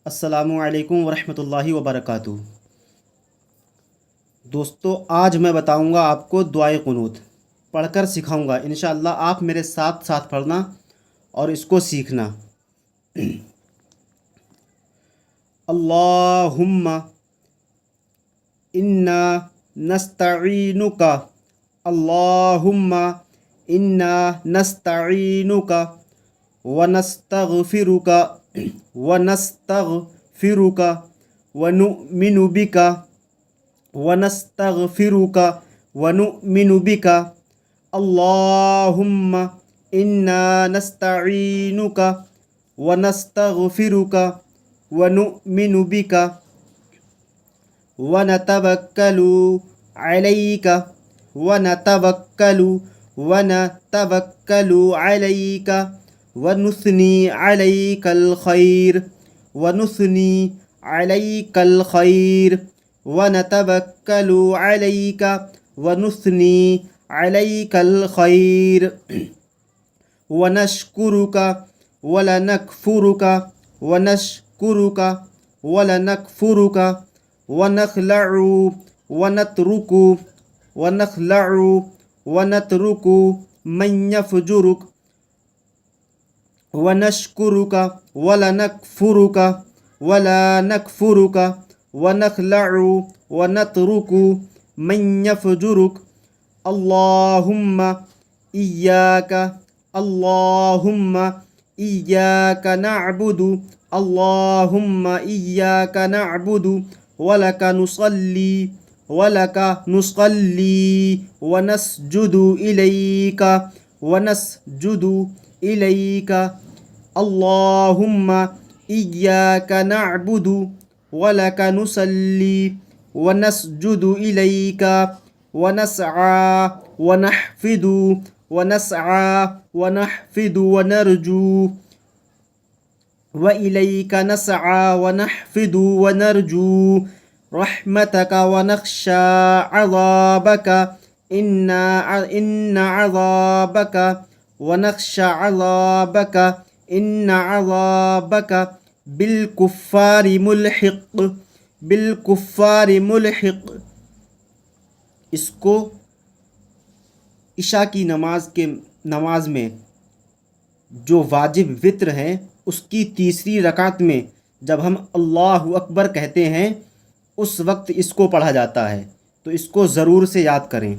السلام علیکم ورحمۃ اللہ وبرکاتہ۔ دوستو، آج میں بتاؤں گا آپ کو دعائے قنوت پڑھ کر سکھاؤں گا۔ انشاءاللہ آپ میرے ساتھ ساتھ پڑھنا اور اس کو سیکھنا۔ اللہم انا نستعینک، اللہم انا نستعینک ونستغفرک ونستغفرک ونؤمن بک ونستغفرک ونؤمن بک اللہم انا نستعینک ونستغفرک ونؤمن بک ونتوکل علیک ونتوکل علیک ونثنی علیک الخیر ونتوکل علیک ونثنی علیک الخیر ونشکرک ونکفرک ونخلع ونترک من یفجرک ونشکرک ولا نکفرک ونخلع ونترک من یفجرک اللہم ایاک نعبد ولک نصلی ونسجد الیک اللہم ایاک نعبد ولک نصلی ونسجد الیک ونحفد ونرجو وإلیک نسعى ونحفد ونرجو رحمتك ونخشى عذابك إن عذابك بالكفار ملحق۔ اس کو عشاء کی نماز میں جو واجب وتر ہے اس کی تیسری رکعت میں جب ہم اللہ اکبر کہتے ہیں اس وقت اس کو پڑھا جاتا ہے، تو اس کو ضرور سے یاد کریں۔